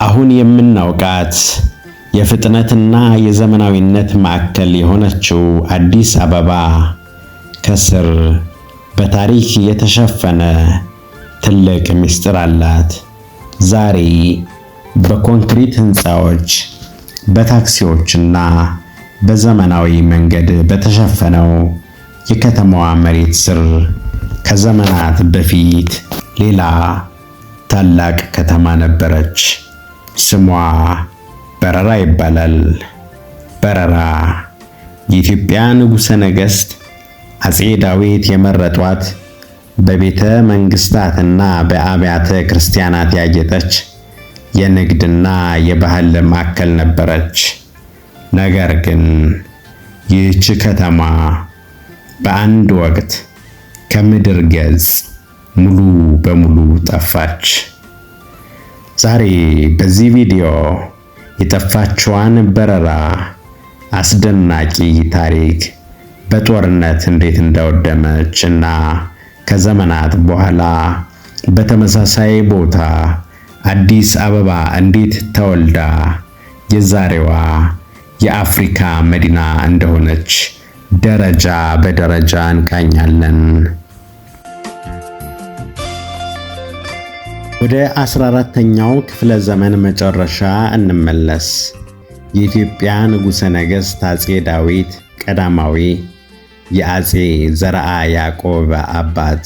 አሁን የምናውቃት የፍጥነትና የዘመናዊነት ማዕከል የሆነችው አዲስ አበባ ከስር በታሪክ የተሸፈነ ትልቅ ምስጢር አላት። ዛሬ በኮንክሪት ህንፃዎች፣ በታክሲዎችና በዘመናዊ መንገድ በተሸፈነው የከተማዋ መሬት ስር ከዘመናት በፊት ሌላ ታላቅ ከተማ ነበረች። ስሟ በረራ ይባላል። በረራ የኢትዮጵያ ንጉሠ ነገሥት አፄ ዳዊት የመረጧት በቤተ መንግስታትና በአብያተ ክርስቲያናት ያጌጠች የንግድና የባህል ማዕከል ነበረች። ነገር ግን ይህች ከተማ በአንድ ወቅት ከምድር ገጽ ሙሉ በሙሉ ጠፋች። ዛሬ በዚህ ቪዲዮ የጠፋችዋን በረራ አስደናቂ ታሪክ፣ በጦርነት እንዴት እንደወደመች እና ከዘመናት በኋላ በተመሳሳይ ቦታ አዲስ አበባ እንዴት ተወልዳ የዛሬዋ የአፍሪካ መዲና እንደሆነች ደረጃ በደረጃ እንቃኛለን። ወደ 14ኛው ክፍለ ዘመን መጨረሻ እንመለስ። የኢትዮጵያ ንጉሠ ነገሥት አፄ ዳዊት ቀዳማዊ የአፄ ዘርዓ ያዕቆብ አባት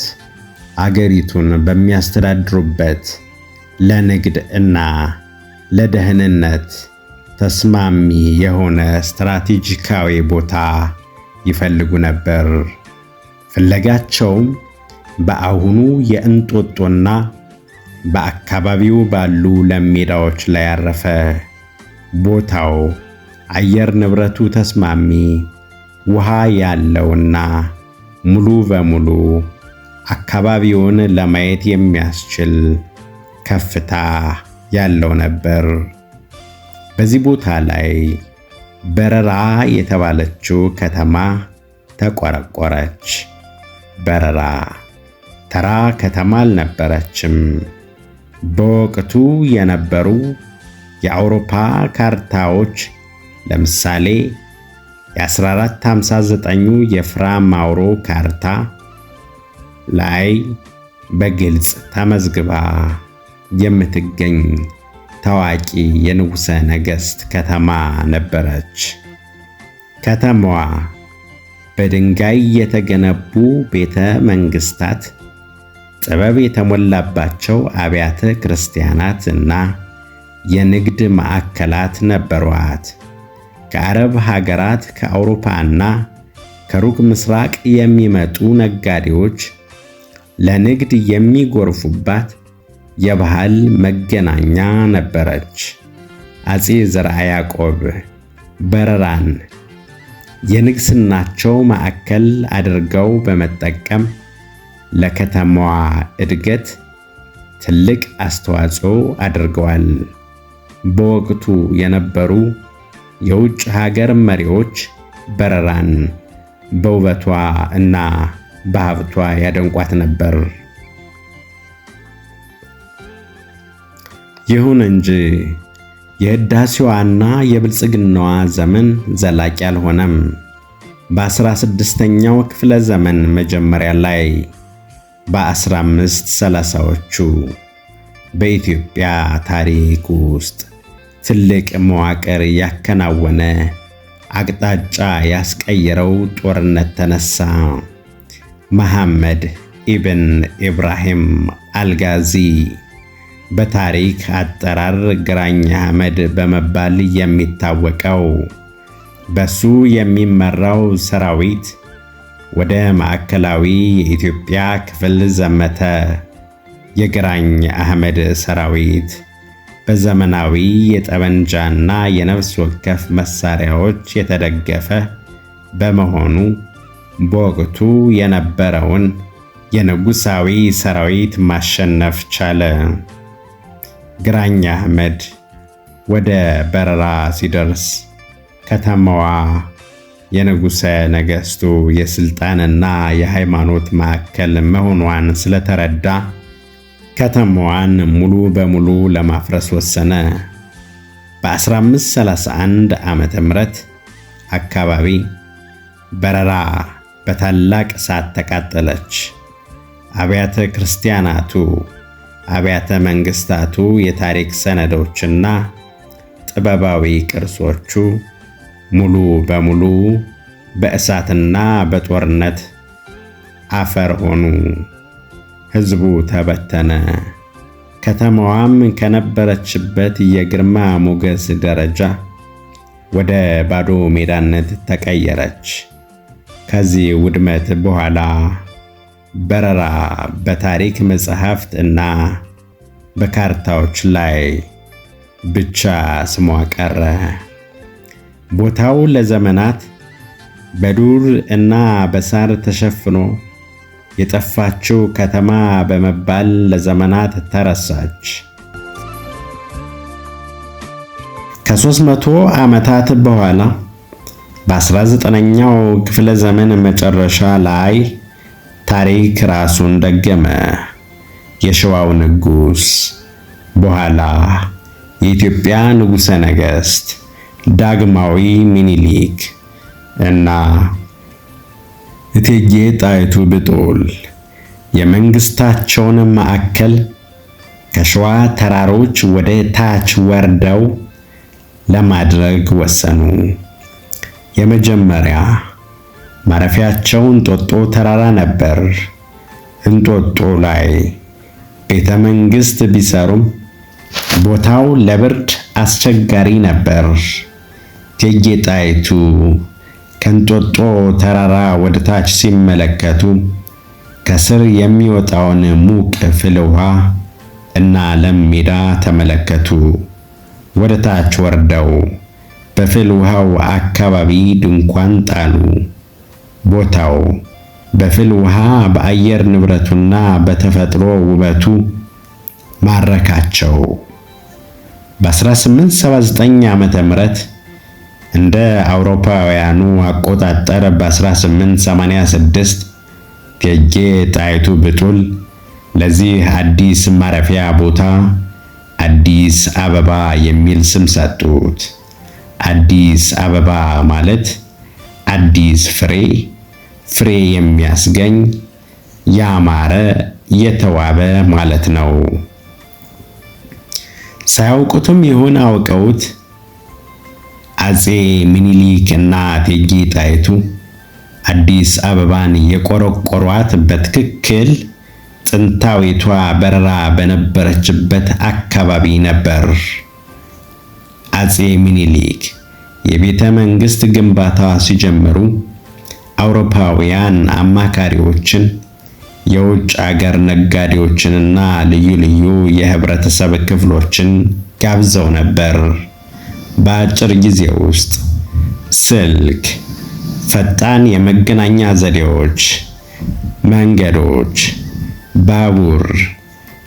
አገሪቱን በሚያስተዳድሩበት ለንግድ እና ለደህንነት ተስማሚ የሆነ ስትራቴጂካዊ ቦታ ይፈልጉ ነበር። ፍለጋቸውም በአሁኑ የእንጦጦና በአካባቢው ባሉ ለም ሜዳዎች ላይ ያረፈ። ቦታው አየር ንብረቱ ተስማሚ፣ ውሃ ያለውና ሙሉ በሙሉ አካባቢውን ለማየት የሚያስችል ከፍታ ያለው ነበር። በዚህ ቦታ ላይ በረራ የተባለችው ከተማ ተቆረቆረች። በረራ ተራ ከተማ አልነበረችም። በወቅቱ የነበሩ የአውሮፓ ካርታዎች ለምሳሌ የ1459ኙ የፍራ ማውሮ ካርታ ላይ በግልጽ ተመዝግባ የምትገኝ ታዋቂ የንጉሠ ነገሥት ከተማ ነበረች። ከተማዋ በድንጋይ የተገነቡ ቤተ መንግስታት፣ ጥበብ የተሞላባቸው አብያተ ክርስቲያናት እና የንግድ ማዕከላት ነበሯት። ከአረብ ሀገራት፣ ከአውሮፓና ከሩቅ ምስራቅ የሚመጡ ነጋዴዎች ለንግድ የሚጎርፉባት የባህል መገናኛ ነበረች። አፄ ዘርዓ ያዕቆብ በረራን የንግስናቸው ማዕከል አድርገው በመጠቀም ለከተማዋ እድገት ትልቅ አስተዋጽኦ አድርገዋል። በወቅቱ የነበሩ የውጭ ሀገር መሪዎች በረራን በውበቷ እና በሀብቷ ያደንቋት ነበር። ይሁን እንጂ የህዳሴዋና የብልጽግናዋ ዘመን ዘላቂ አልሆነም። በ16ኛው ክፍለ ዘመን መጀመሪያ ላይ በ1530ዎቹ በኢትዮጵያ ታሪክ ውስጥ ትልቅ መዋቅር ያከናወነ አቅጣጫ ያስቀየረው ጦርነት ተነሳ። መሐመድ ኢብን ኢብራሂም አልጋዚ በታሪክ አጠራር ግራኝ አህመድ በመባል የሚታወቀው በሱ የሚመራው ሰራዊት ወደ ማዕከላዊ የኢትዮጵያ ክፍል ዘመተ። የግራኝ አህመድ ሰራዊት በዘመናዊ የጠመንጃና የነፍስ ወከፍ መሳሪያዎች የተደገፈ በመሆኑ በወቅቱ የነበረውን የንጉሳዊ ሰራዊት ማሸነፍ ቻለ። ግራኝ አህመድ ወደ በረራ ሲደርስ ከተማዋ የንጉሠ ነገሥቱ የሥልጣንና የሃይማኖት ማዕከል መሆኗን ስለተረዳ ከተማዋን ሙሉ በሙሉ ለማፍረስ ወሰነ። በ1531 ዓመተ ምህረት አካባቢ በረራ በታላቅ እሳት ተቃጠለች። አብያተ ክርስቲያናቱ፣ አብያተ መንግስታቱ፣ የታሪክ ሰነዶችና ጥበባዊ ቅርሶቹ ሙሉ በሙሉ በእሳትና በጦርነት አፈር ሆኑ። ሕዝቡ ተበተነ። ከተማዋም ከነበረችበት የግርማ ሞገስ ደረጃ ወደ ባዶ ሜዳነት ተቀየረች። ከዚህ ውድመት በኋላ በረራ በታሪክ መጻሕፍት እና በካርታዎች ላይ ብቻ ስሟ ቀረ። ቦታው ለዘመናት በዱር እና በሳር ተሸፍኖ የጠፋችው ከተማ በመባል ለዘመናት ተረሳች። ከ300 ዓመታት በኋላ በ19ኛው ክፍለ ዘመን መጨረሻ ላይ ታሪክ ራሱን ደገመ። የሸዋው ንጉሥ፣ በኋላ የኢትዮጵያ ንጉሠ ነገሥት ዳግማዊ ሚኒሊክ እና እቴጌ ጣይቱ ብጡል የመንግስታቸውን ማዕከል ከሸዋ ተራሮች ወደ ታች ወርደው ለማድረግ ወሰኑ። የመጀመሪያ ማረፊያቸው እንጦጦ ተራራ ነበር። እንጦጦ ላይ ቤተ መንግስት ቢሰሩም ቦታው ለብርድ አስቸጋሪ ነበር። እቴጌ ጣይቱ ከእንጦጦ ተራራ ወደ ታች ሲመለከቱ ከስር የሚወጣውን ሙቅ ፍል ውሃ እና ለም ሜዳ ተመለከቱ። ወደ ታች ወርደው በፍል ውሃው አካባቢ ድንኳን ጣሉ። ቦታው በፍል ውሃ በአየር ንብረቱና በተፈጥሮ ውበቱ ማረካቸው። በ1879 ዓመተ ምህረት እንደ አውሮፓውያኑ አቆጣጠር በ1886 እቴጌ ጣይቱ ብጡል ለዚህ አዲስ ማረፊያ ቦታ አዲስ አበባ የሚል ስም ሰጡት። አዲስ አበባ ማለት አዲስ ፍሬ፣ ፍሬ የሚያስገኝ ያማረ፣ የተዋበ ማለት ነው። ሳያውቁትም ይሁን አውቀውት አጼ ሚኒሊክ እና እቴጌ ጣይቱ አዲስ አበባን የቆረቆሯት በትክክል ጥንታዊቷ በረራ በነበረችበት አካባቢ ነበር። አጼ ሚኒሊክ የቤተ መንግስት ግንባታ ሲጀምሩ አውሮፓውያን አማካሪዎችን፣ የውጭ አገር ነጋዴዎችንና ልዩ ልዩ የህብረተሰብ ክፍሎችን ጋብዘው ነበር። በአጭር ጊዜ ውስጥ ስልክ፣ ፈጣን የመገናኛ ዘዴዎች፣ መንገዶች፣ ባቡር፣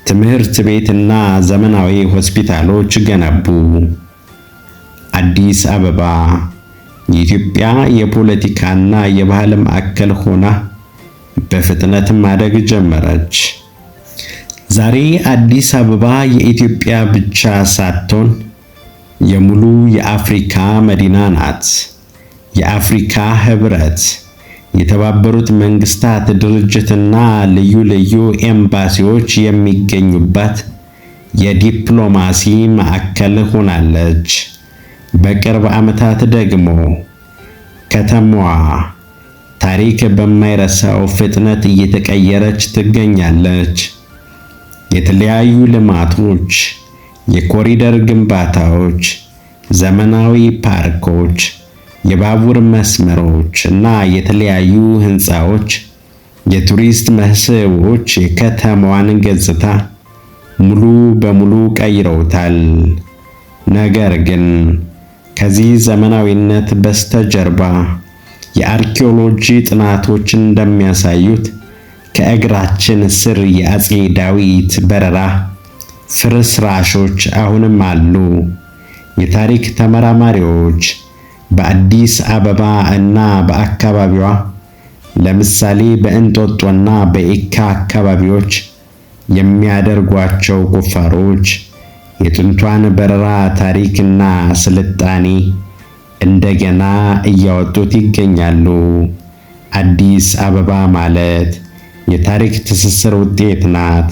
ትምህርት ቤትና ዘመናዊ ሆስፒታሎች ገነቡ። አዲስ አበባ የኢትዮጵያ የፖለቲካና የባህል ማዕከል ሆና በፍጥነት ማደግ ጀመረች። ዛሬ አዲስ አበባ የኢትዮጵያ ብቻ ሳትሆን የሙሉ የአፍሪካ መዲና ናት። የአፍሪካ ህብረት፣ የተባበሩት መንግስታት ድርጅትና ልዩ ልዩ ኤምባሲዎች የሚገኙባት የዲፕሎማሲ ማዕከል ሆናለች። በቅርብ ዓመታት ደግሞ ከተማዋ ታሪክ በማይረሳው ፍጥነት እየተቀየረች ትገኛለች። የተለያዩ ልማቶች፣ የኮሪደር ግንባታዎች፣ ዘመናዊ ፓርኮች፣ የባቡር መስመሮች እና የተለያዩ ህንፃዎች፣ የቱሪስት መስህቦች የከተማዋን ገጽታ ሙሉ በሙሉ ቀይረውታል። ነገር ግን ከዚህ ዘመናዊነት በስተጀርባ የአርኪኦሎጂ ጥናቶች እንደሚያሳዩት ከእግራችን ስር የአጼ ዳዊት በረራ ፍርስራሾች አሁንም አሉ። የታሪክ ተመራማሪዎች በአዲስ አበባ እና በአካባቢዋ ለምሳሌ በእንጦጦና በየካ አካባቢዎች የሚያደርጓቸው ቁፋሮች የጥንቷን በረራ ታሪክና ስልጣኔ እንደገና እያወጡት ይገኛሉ። አዲስ አበባ ማለት የታሪክ ትስስር ውጤት ናት።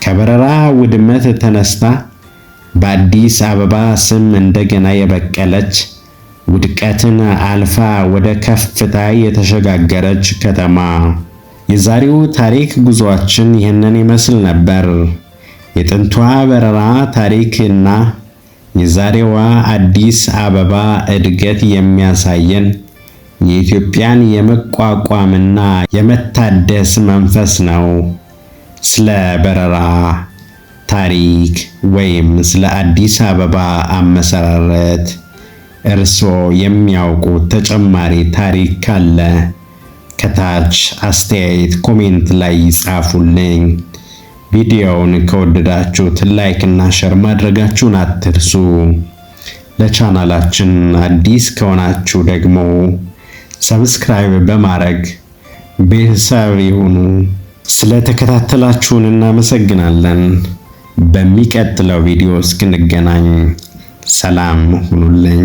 ከበረራ ውድመት ተነስታ በአዲስ አበባ ስም እንደገና የበቀለች፣ ውድቀትን አልፋ ወደ ከፍታ የተሸጋገረች ከተማ። የዛሬው ታሪክ ጉዞአችን ይህንን ይመስል ነበር። የጥንቷ በረራ ታሪክና የዛሬዋ አዲስ አበባ እድገት የሚያሳየን የኢትዮጵያን የመቋቋምና የመታደስ መንፈስ ነው። ስለ በረራ ታሪክ ወይም ስለ አዲስ አበባ አመሰራረት እርስዎ የሚያውቁት ተጨማሪ ታሪክ ካለ ከታች አስተያየት ኮሜንት ላይ ይጻፉልኝ። ቪዲዮውን ከወደዳችሁት ላይክ እና ሼር ማድረጋችሁን አትርሱ። ለቻናላችን አዲስ ከሆናችሁ ደግሞ ሰብስክራይብ በማድረግ ቤተሰብ ይሁኑ። ስለተከታተላችሁን እናመሰግናለን። በሚቀጥለው ቪዲዮ እስክንገናኝ ሰላም ሁኑልኝ።